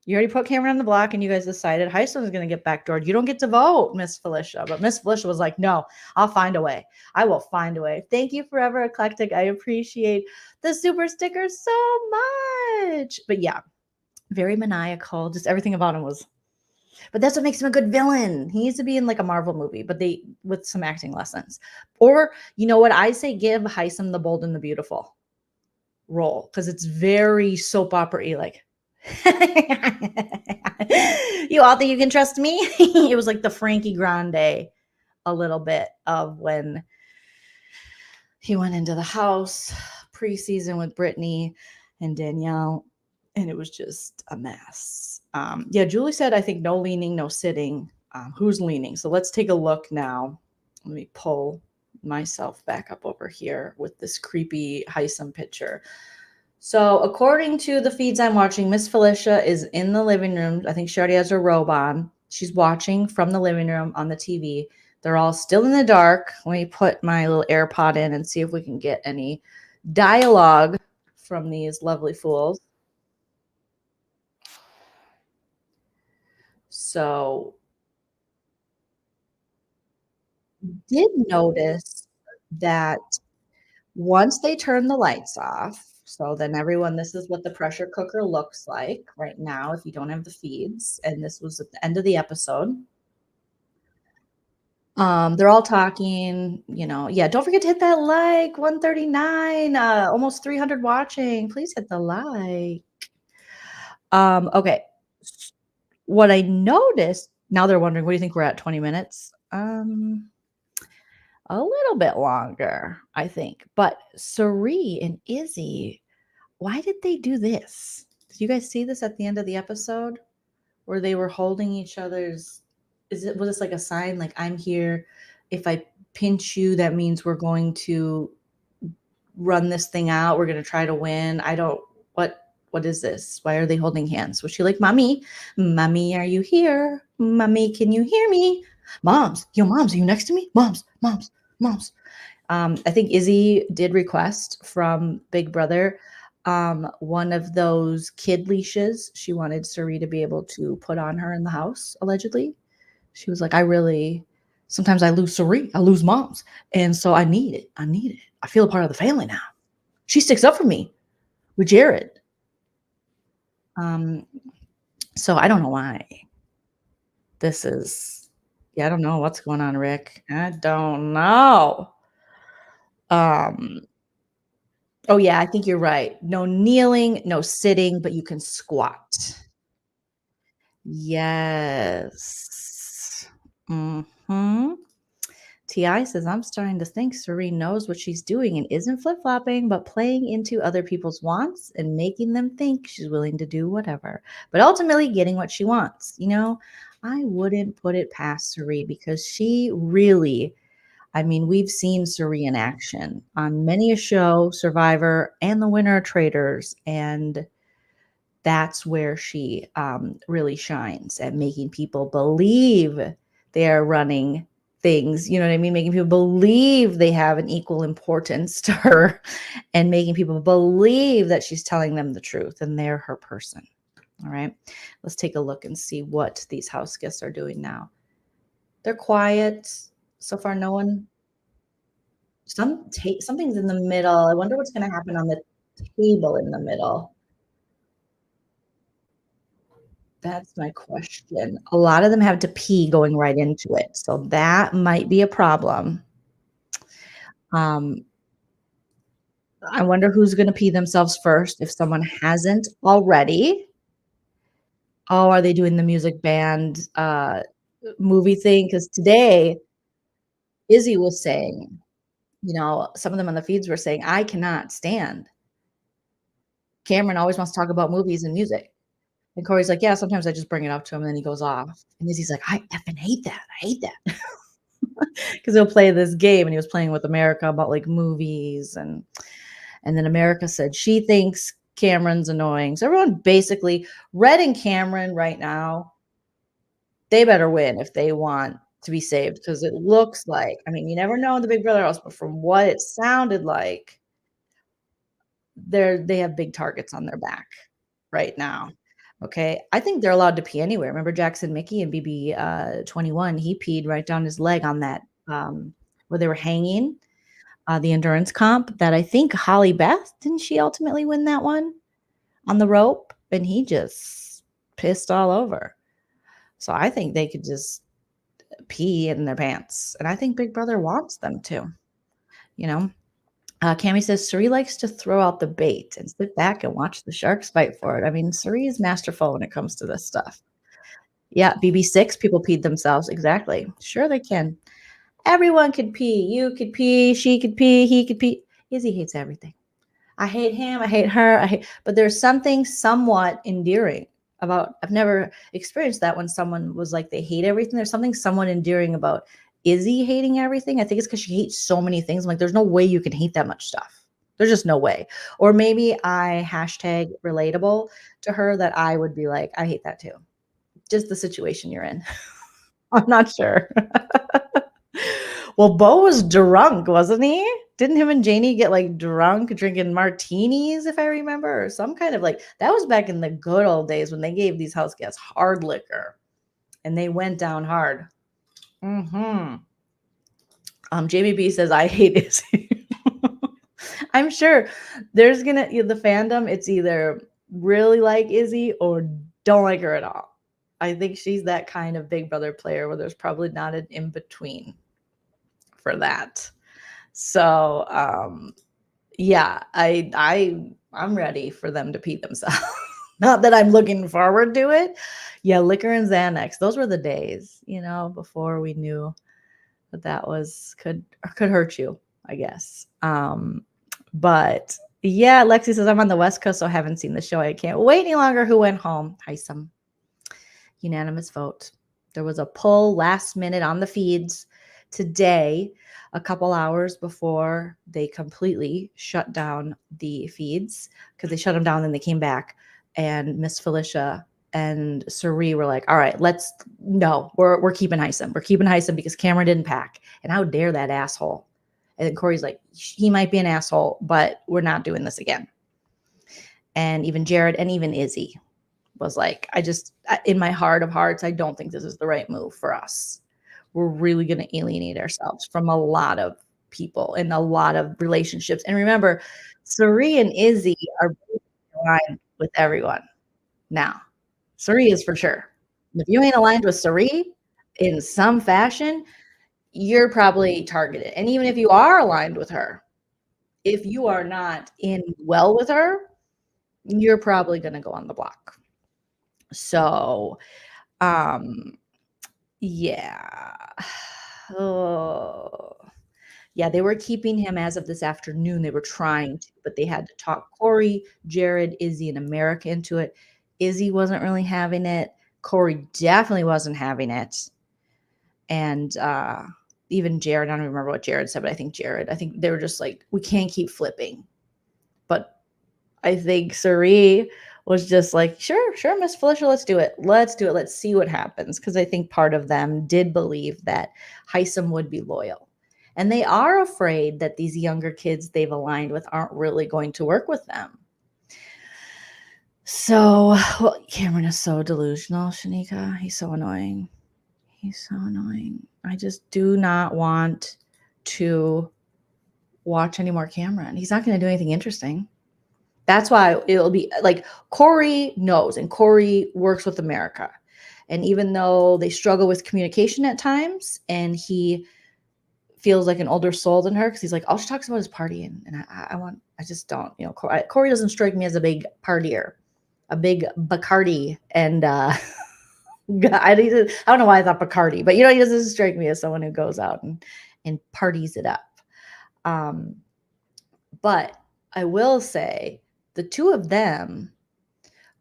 You already put Cameron on the block and you guys decided Heisman is going to get backdoored. You don't get to vote, Miss Felicia. But Miss Felicia was like, no, I'll find a way. I will find a way. Thank you, Forever Eclectic. I appreciate the super stickers so much. But yeah, very maniacal. Just everything about him was. But that's what makes him a good villain. He needs to be in like a Marvel movie, but they with some acting lessons. Or, you know what? I say give Heisman the Bold and the Beautiful role because it's very soap opera-y, like, you all think you can trust me? It was like the Frankie Grande a little bit of when he went into the house preseason with Brittany and Danielle, and it was just a mess. Yeah, Julie said, I think no leaning, no sitting. Who's leaning? So let's take a look now. Let me pull myself back up over here with this creepy Heisman picture. So according to the feeds I'm watching, Miss Felicia is in the living room. I think she already has her robe on. She's watching from the living room on the TV. They're all still in the dark. Let me put my little AirPod in and see if we can get any dialogue from these lovely fools. So did notice that once they turn the lights off, so then everyone, this is what the pressure cooker looks like right now if you don't have the feeds. And this was at the end of the episode. They're all talking, you know, yeah, don't forget to hit that like, 139, almost 300 watching. Please hit the like. Okay. What I noticed, now they're wondering, what do you think we're at, 20 minutes? A little bit longer, I think. But Sari and Izzy, why did they do this? Did you guys see this at the end of the episode where they were holding each other's? Was this like a sign, like, I'm here? If I pinch you, that means we're going to run this thing out. We're going to try to win. What is this? Why are they holding hands? Was she like, mommy, are you here? Mommy, can you hear me? Moms, are you next to me? Moms. I think Izzy did request from Big Brother one of those kid leashes. She wanted Sari to be able to put on her in the house, allegedly. She was like, sometimes I lose Sari, I lose moms. And so I need it. I feel a part of the family now. She sticks up for me with Jared. So I don't know why this is, I don't know what's going on, Rick. I don't know. Oh yeah, I think you're right. No kneeling, no sitting, but you can squat. Yes. Mm-hmm. Ti says, I'm starting to think Serene knows what she's doing and isn't flip-flopping, but playing into other people's wants and making them think she's willing to do whatever, but ultimately getting what she wants. You know, I wouldn't put it past Serene because she really, I mean, we've seen Suri in action on many a show, Survivor, and The Winner Traders, and that's where she really shines at making people believe they are running things. You know what I mean? Making people believe they have an equal importance to her, and making people believe that she's telling them the truth and they're her person. All right, let's take a look and see what these house guests are doing now. They're quiet so far. No one. something's in the middle. I wonder what's gonna happen on the table in the middle. That's my question. A lot of them have to pee going right into it, so that might be a problem. Um, I wonder who's gonna pee themselves first if someone hasn't already. Oh, are they doing the music band, movie thing? Because today, Izzy was saying, some of them on the feeds were saying, "I cannot stand Cameron always wants to talk about movies and music." And Corey's like, "Yeah, sometimes I just bring it up to him, and then he goes off." And Izzy's like, "I effing hate that. I hate that." Because he'll play this game, and he was playing with America about like movies, and then America said she thinks Cameron's annoying. So everyone basically, Red and Cameron right now, they better win if they want to be saved, because it looks like, I mean, you never know in the Big Brother house, but from what it sounded like, they have big targets on their back right now. Okay. I think they're allowed to pee anywhere. Remember Jackson Mickey and BB 21, he peed right down his leg on that where they were hanging, the endurance comp that I think Holly Beth, didn't she ultimately win that one on the rope? And he just pissed all over. So I think they could just pee in their pants. And I think Big Brother wants them to, you know. Cammy says Suri likes to throw out the bait and sit back and watch the sharks fight for it. I mean, Suri is masterful when it comes to this stuff. Yeah, BB6, people peed themselves. Exactly. Sure, they can. Everyone could pee. You could pee. She could pee. He could pee. Izzy hates everything. I hate him. I hate her. But there's something somewhat endearing about, I've never experienced that when someone was like, they hate everything. There's something somewhat endearing about Izzy hating everything. I think it's because she hates so many things. I'm like, there's no way you can hate that much stuff. There's just no way. Or maybe I hashtag relatable to her that I would be like, I hate that too. Just the situation you're in. I'm not sure. Well, Bo was drunk, wasn't he? Didn't him and Janie get like drunk drinking martinis, if I remember, or some kind of like, that was back in the good old days when they gave these house guests hard liquor and they went down hard. Jamie B says, I hate Izzy. I'm sure there's the fandom, it's either really like Izzy or don't like her at all. I think she's that kind of Big Brother player where there's probably not an in between for that. So yeah, I'm ready for them to pee themselves. Not that I'm looking forward to it. Yeah, liquor and Xanax. Those were the days, before we knew that was could hurt you, I guess. But yeah, Lexi says I'm on the West Coast, so I haven't seen the show. I can't wait any longer. Who went home? Heisem. Unanimous vote. There was a poll last minute on the feeds today, a couple hours before they completely shut down the feeds, because they shut them down and they came back, and Miss Felicia and Suri were like, all right, we're keeping Heisem. We're keeping Heisem because Cameron didn't pack. And how dare that asshole? And then Corey's like, he might be an asshole, but we're not doing this again. And even Jared and even Izzy was like, in my heart of hearts, I don't think this is the right move for us. We're really going to alienate ourselves from a lot of people and a lot of relationships. And remember, Suri and Izzy are aligned with everyone now. Suri is for sure. If you ain't aligned with Suri in some fashion, you're probably targeted. And even if you are aligned with her, if you are not in well with her, you're probably going to go on the block. So, yeah. Oh. Yeah, they were keeping him as of this afternoon. They were trying to, but they had to talk Corey, Jared, Izzy, and America into it. Izzy wasn't really having it. Corey definitely wasn't having it. And even Jared, I don't remember what Jared said, but I think they were just like, we can't keep flipping. But I think Suri was just like, sure, Miss Felicia, let's do it. Let's see what happens. Because I think part of them did believe that Heisem would be loyal. And they are afraid that these younger kids they've aligned with aren't really going to work with them. So, well, Cameron is so delusional, Shanika. He's so annoying. I just do not want to watch any more Cameron. He's not going to do anything interesting. That's why it'll be like Corey knows, and Corey works with America. And even though they struggle with communication at times, and he feels like an older soul than her, because he's like, all she talks about is partying, and I just don't, Corey doesn't strike me as a big partier, a big Bacardi, and I don't know why I thought Bacardi, but he doesn't strike me as someone who goes out and parties it up. But I will say the two of them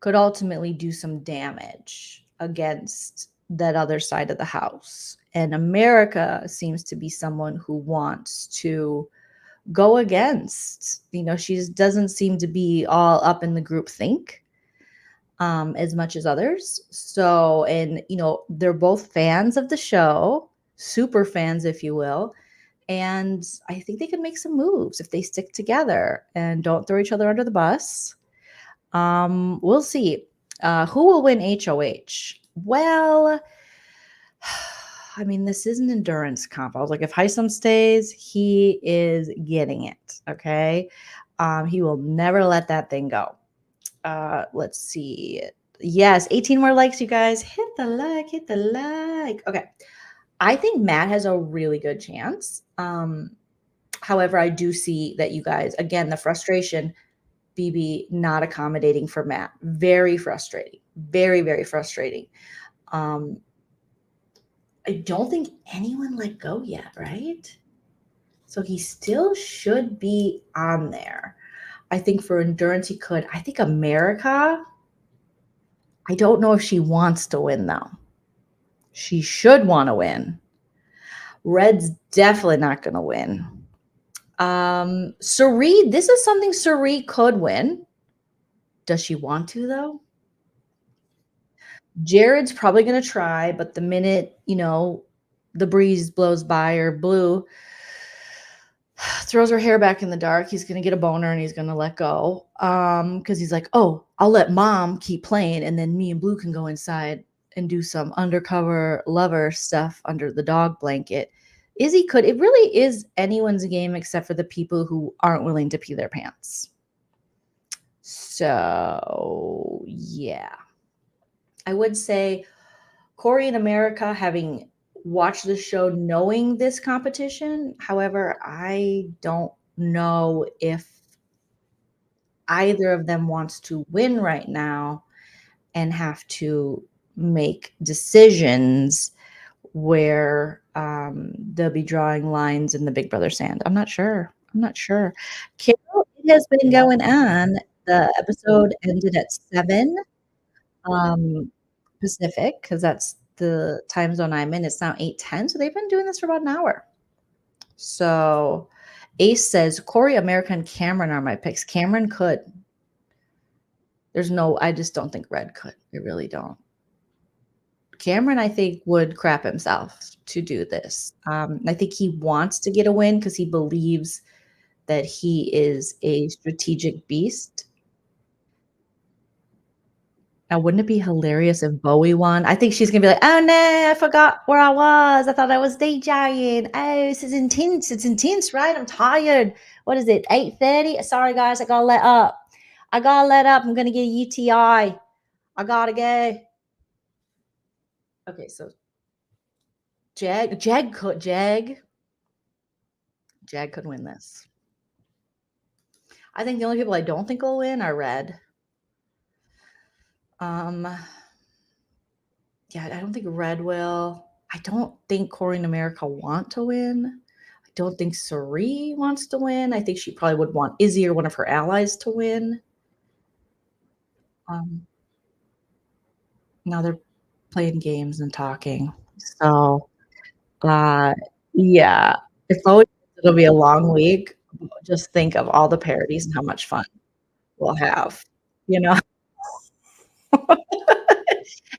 could ultimately do some damage against that other side of the house. And America seems to be someone who wants to go against, she doesn't seem to be all up in the group think as much as others. So, and, they're both fans of the show, super fans, if you will. And I think they can make some moves if they stick together and don't throw each other under the bus. We'll see. Who will win HOH? Well, I mean, this is an endurance comp. I was like, if Heisem stays, he is getting it. Okay. He will never let that thing go. Let's see. Yes, 18 more likes, you guys. Hit the like, hit the like. Okay. I think Matt has a really good chance. However, I do see that you guys, again, the frustration, BB not accommodating for Matt. Very frustrating. Very, very frustrating. I don't think anyone let go yet, right? So he still should be on there. I think for endurance he could. I think America, I don't know if she wants to win, though. She should want to win. Red's definitely not going to win. Sari, this is something Sari could win. Does she want to, though? Jared's probably going to try, but the minute, the breeze blows by, or Blue throws her hair back in the dark, he's going to get a boner and he's going to let go. Because he's like, oh, I'll let Mom keep playing, and then me and Blue can go inside and do some undercover lover stuff under the dog blanket. Izzy could. It really is anyone's game except for the people who aren't willing to pee their pants. So, yeah. I would say Corey and America, having watched the show, knowing this competition. However, I don't know if either of them wants to win right now and have to make decisions where they'll be drawing lines in the Big Brother sand. I'm not sure. Carol, it has been going on. The episode ended at 7 Pacific, because that's the time zone I'm in. It's now 8:10, so they've been doing this for about an hour. So Ace says Corey, America, and Cameron are my picks. Cameron could. I just don't think Red could. I really don't. Cameron, I think, would crap himself to do this. I think he wants to get a win because he believes that he is a strategic beast. Now, wouldn't it be hilarious if Bowie won? I think she's going to be like, oh, no, I forgot where I was. I thought I was DJing. Oh, this is intense. It's intense, right? I'm tired. What is it, 8:30? Sorry, guys, I got to let up. I'm going to get a UTI. I got to go. Okay, so Jag could win this. I think the only people I don't think will win are Red. Yeah, I don't think Red will. I don't think Corey and America want to win. I don't think Sari wants to win. I think she probably would want Izzy or one of her allies to win. Now they're playing games and talking. So, yeah, it'll be a long week. Just think of all the parodies and how much fun we'll have,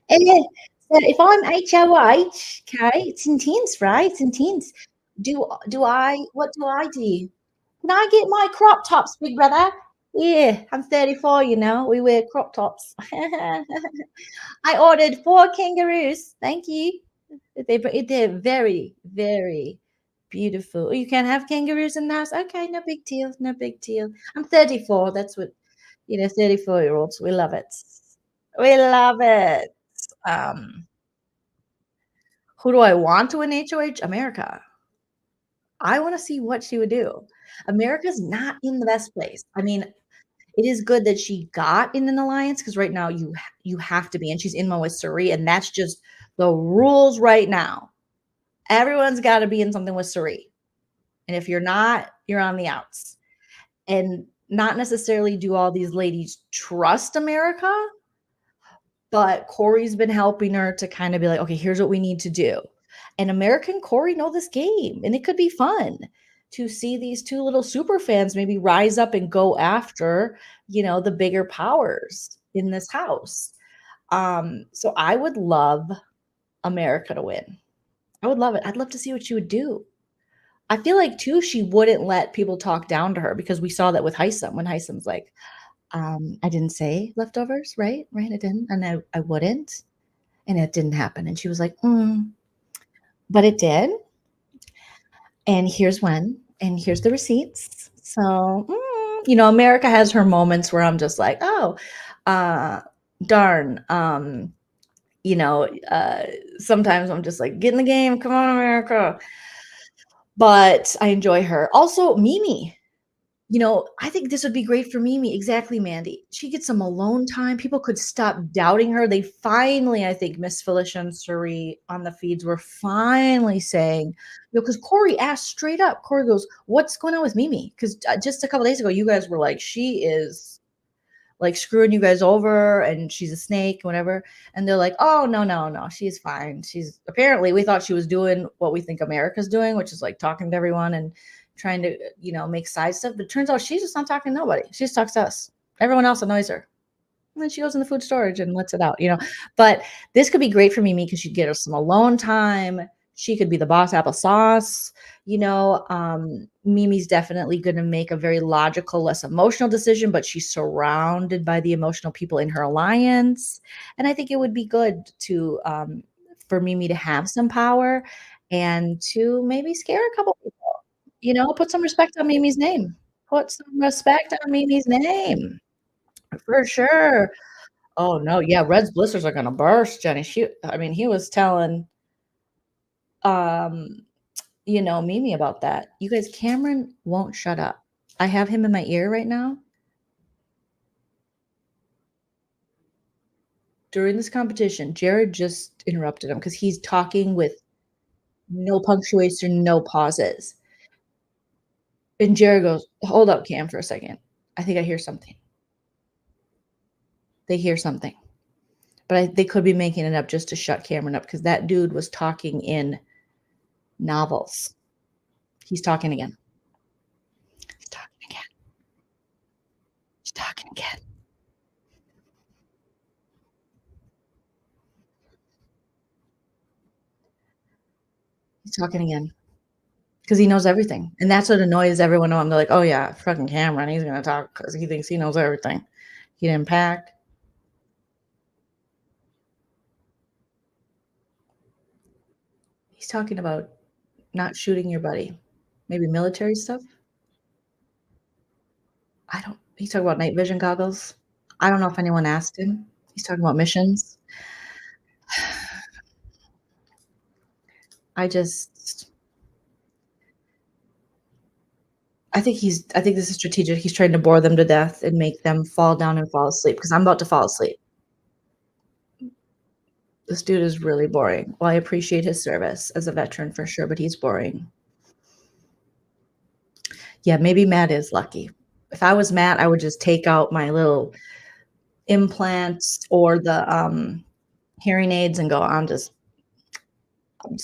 And then, so if I'm HOH, okay, it's intense, right? It's intense. What do I do? Can I get my crop tops, big brother? Yeah, I'm 34, we wear crop tops. I ordered 4 kangaroos. Thank you. They're very, very Beautiful. Oh, you can't have kangaroos in the house? Okay, no big deal, no big deal. I'm 34, that's what 34-year-olds, we love it. We love it. Um, who do I want to win HOH? America. I wanna see what she would do. America's not in the best place. I mean, it is good that she got in an alliance because right now you have to be, and she's in one with Suri, and that's just the rules right now. Everyone's gotta be in something with Suri, and if you're not, you're on the outs. And not necessarily do all these ladies trust America, but Corey's been helping her to kind of be like, okay, here's what we need to do. And America and Corey know this game, and it could be fun to see these two little super fans maybe rise up and go after, the bigger powers in this house. So I would love America to win. I would love it. I'd love to see what she would do. I feel like too, she wouldn't let people talk down to her because we saw that with Heisem when Heisem's like, I didn't say leftovers, right? Right, I didn't, and I wouldn't, and it didn't happen. And she was like, but it did, and here's when, and here's the receipts. So, America has her moments where I'm just like, oh, darn. Sometimes I'm just like, get in the game, come on, America. But I enjoy her. Also, Mimi. I think this would be great for Mimi. Exactly, Mandy. She gets some alone time. People could stop doubting her. They finally, I think, Miss Felicia and Suri on the feeds were finally saying, because Corey asked straight up. Corey goes, "What's going on with Mimi?" Because just a couple days ago, you guys were like, "She is like screwing you guys over, and she's a snake, whatever." And they're like, "Oh, no, no, no, she's fine. She's apparently we thought she was doing what we think America's doing, which is like talking to everyone and trying to, make side stuff. But it turns out she's just not talking to nobody. She just talks to us. Everyone else annoys her. And then she goes in the food storage and lets it out. But this could be great for Mimi because she'd get her some alone time. She could be the boss applesauce. Mimi's definitely going to make a very logical, less emotional decision, but she's surrounded by the emotional people in her alliance. And I think it would be good to for Mimi to have some power and to maybe scare a couple people. Put some respect on Mimi's name. Put some respect on Mimi's name. For sure. Oh, no, yeah, Red's blisters are gonna burst, Jenny. He was telling, um, Mimi about that. You guys, Cameron won't shut up. I have him in my ear right now. During this competition, Jared just interrupted him because he's talking with no punctuation, no pauses. And Jared goes, "Hold up, Cam, for a second. I think I hear something." They hear something. But they could be making it up just to shut Cameron up because that dude was talking in novels. He's talking again. He's talking again. He's talking again. He's talking again because he knows everything. And that's what annoys everyone on. They're like, oh, yeah, fucking Cameron. He's going to talk because he thinks he knows everything. He didn't pack. He's talking about not shooting your buddy. Maybe military stuff. He's talking about night vision goggles. I don't know if anyone asked him. He's talking about missions. I think this is strategic. He's trying to bore them to death and make them fall down and fall asleep because I'm about to fall asleep. This dude is really boring. Well, I appreciate his service as a veteran for sure, but he's boring. Yeah, maybe Matt is lucky. If I was Matt, I would just take out my little implants or the hearing aids and go, I'm just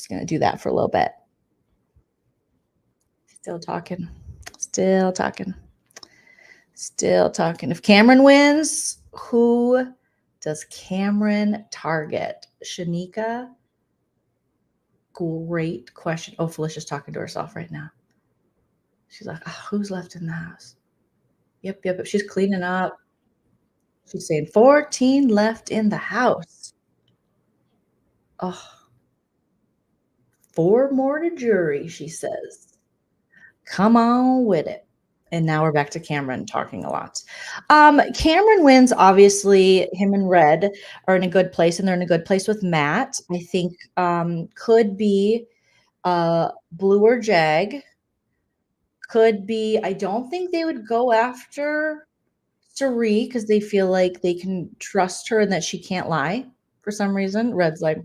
gonna do that for a little bit. Still talking. Still talking. Still talking. If Cameron wins, who does Cameron target? Shanika? Great question. Oh, Felicia's talking to herself right now. She's like, oh, who's left in the house? Yep. She's cleaning up. She's saying 14 left in the house. Oh, 4 more to jury, she says. Come on with it. And now we're back to Cameron talking a lot. Cameron wins. Obviously, him and Red are in a good place, and they're in a good place with Matt. I think could be Blue or Jag. Could be. I don't think they would go after Sari because they feel like they can trust her and that she can't lie for some reason. Red's like,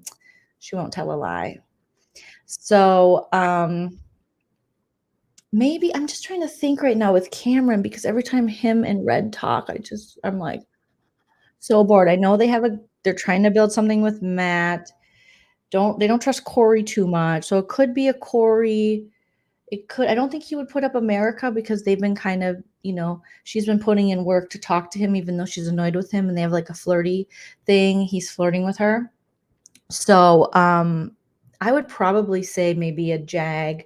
she won't tell a lie. So maybe I'm just trying to think right now with Cameron because every time him and Red talk, I'm like so bored. I know they're trying to build something with Matt. They don't trust Corey too much. So it could be a Corey. I don't think he would put up America because they've been kind of, she's been putting in work to talk to him, even though she's annoyed with him and they have like a flirty thing. He's flirting with her. So I would probably say maybe a Jag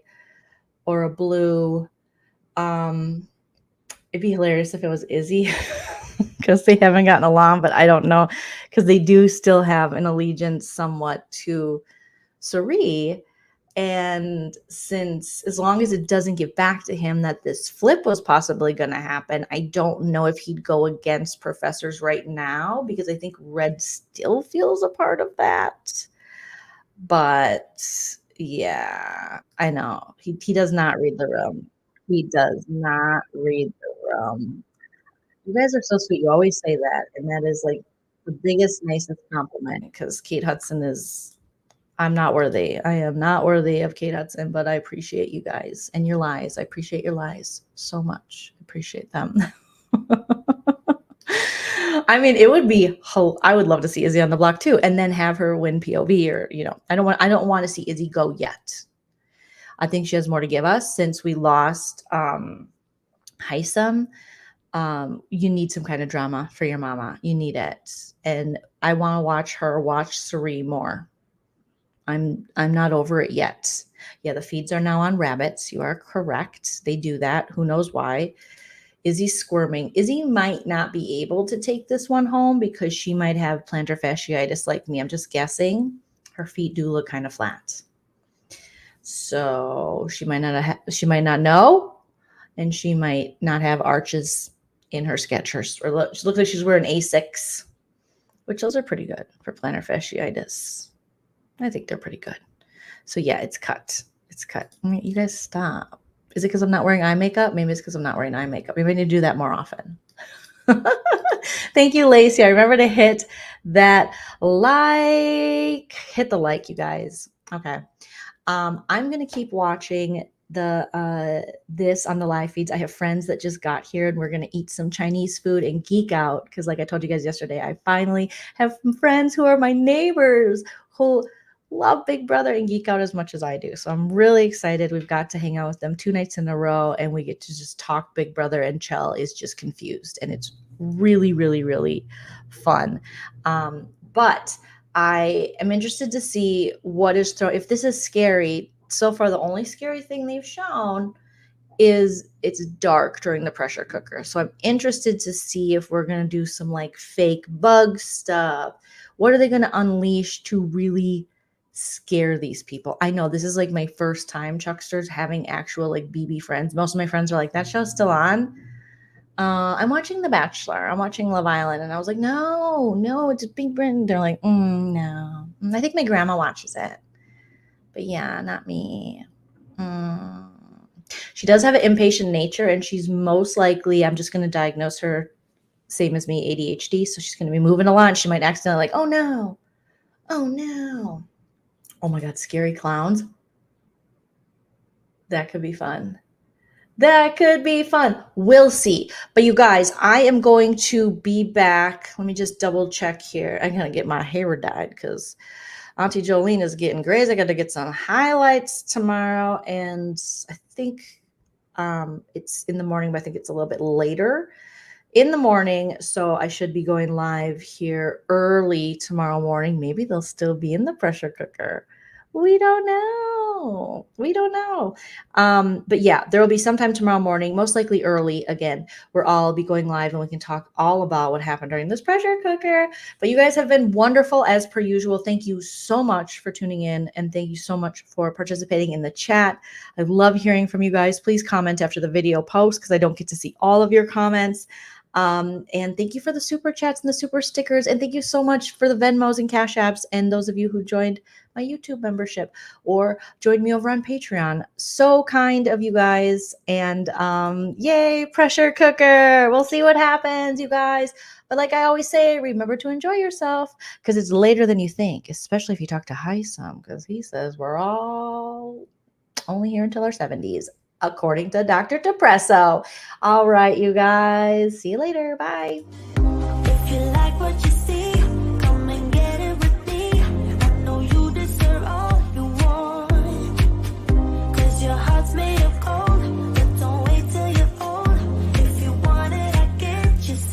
or a Blue. It'd be hilarious if it was Izzy because they haven't gotten along, but I don't know because they do still have an allegiance somewhat to Sari. And as long as it doesn't get back to him that this flip was possibly going to happen, I don't know if he'd go against professors right now because I think Red still feels a part of that. But yeah, I know. He does not read the room. He does not read the room. You guys are so sweet. You always say that. And that is like the biggest, nicest compliment because Kate Hudson I'm not worthy. I am not worthy of Kate Hudson, but I appreciate you guys and your lies. I appreciate your lies so much. I appreciate them. I mean, I would love to see Izzy on the block too, and then have her win POV or, I don't want to see Izzy go yet. I think she has more to give us since we lost Heisem. You need some kind of drama for your mama. You need it. And I want to watch Sari more. I'm not over it yet. Yeah, the feeds are now on rabbits. You are correct. They do that. Who knows why? Izzy's squirming. Izzy might not be able to take this one home because she might have plantar fasciitis like me. I'm just guessing. Her feet do look kind of flat. So she might not know, and she might not have arches in her Skechers. She looks like she's wearing Asics, which those are pretty good for plantar fasciitis. I think they're pretty good. So yeah, it's cut. It's cut. You guys stop. Is it because I'm not wearing eye makeup? Maybe it's because I'm not wearing eye makeup. Maybe I need to do that more often. Thank you, Lacey. I remember to hit that like. Hit the like, you guys. Okay. I'm going to keep watching this on the live feeds. I have friends that just got here and we're going to eat some Chinese food and geek out because like I told you guys yesterday, I finally have some friends who are my neighbors who love Big Brother and geek out as much as I do. So I'm really excited. We've got to hang out with them 2 nights in a row and we get to just talk Big Brother, and Chell is just confused and it's really, really, really fun. But I am interested to see what is if this is scary. So far, the only scary thing they've shown is it's dark during the pressure cooker. So I'm interested to see if we're going to do some like fake bug stuff. What are they going to unleash to really scare these people? I know this is like my first time, Chucksters, having actual like BB friends. Most of my friends are like, that show's still on. I'm watching The Bachelor. I'm watching Love Island. And I was like, no, it's Big Britain. They're like, no. I think my grandma watches it. But yeah, not me. She does have an impatient nature, and she's most likely, I'm just going to diagnose her, same as me, ADHD. So she's going to be moving a lot. And she might accidentally like, oh no. Oh my God, scary clowns. That could be fun. We'll see. But you guys, I am going to be back. Let me just double check here. I'm going to get my hair dyed because Auntie Joleen is getting gray. I got to get some highlights tomorrow. And I think it's in the morning, but I think it's a little bit later in the morning. So I should be going live here early tomorrow morning. Maybe they'll still be in the pressure cooker. We don't know. We don't know. But yeah, there will be sometime tomorrow morning, most likely early again, where I'll be going live and we can talk all about what happened during this pressure cooker. But you guys have been wonderful as per usual. Thank you so much for tuning in, and thank you so much for participating in the chat. I love hearing from you guys. Please comment after the video post because I don't get to see all of your comments. And thank you for the super chats and the super stickers. And thank you so much for the Venmos and Cash Apps and those of you who joined my YouTube membership or joined me over on Patreon. So kind of you guys. And yay, pressure cooker. We'll see what happens, you guys. But like I always say, remember to enjoy yourself because it's later than you think, especially if you talk to Hisam, because he says we're all only here until our 70s, according to Dr. Depresso. All right, you guys. See you later. Bye. If you like what you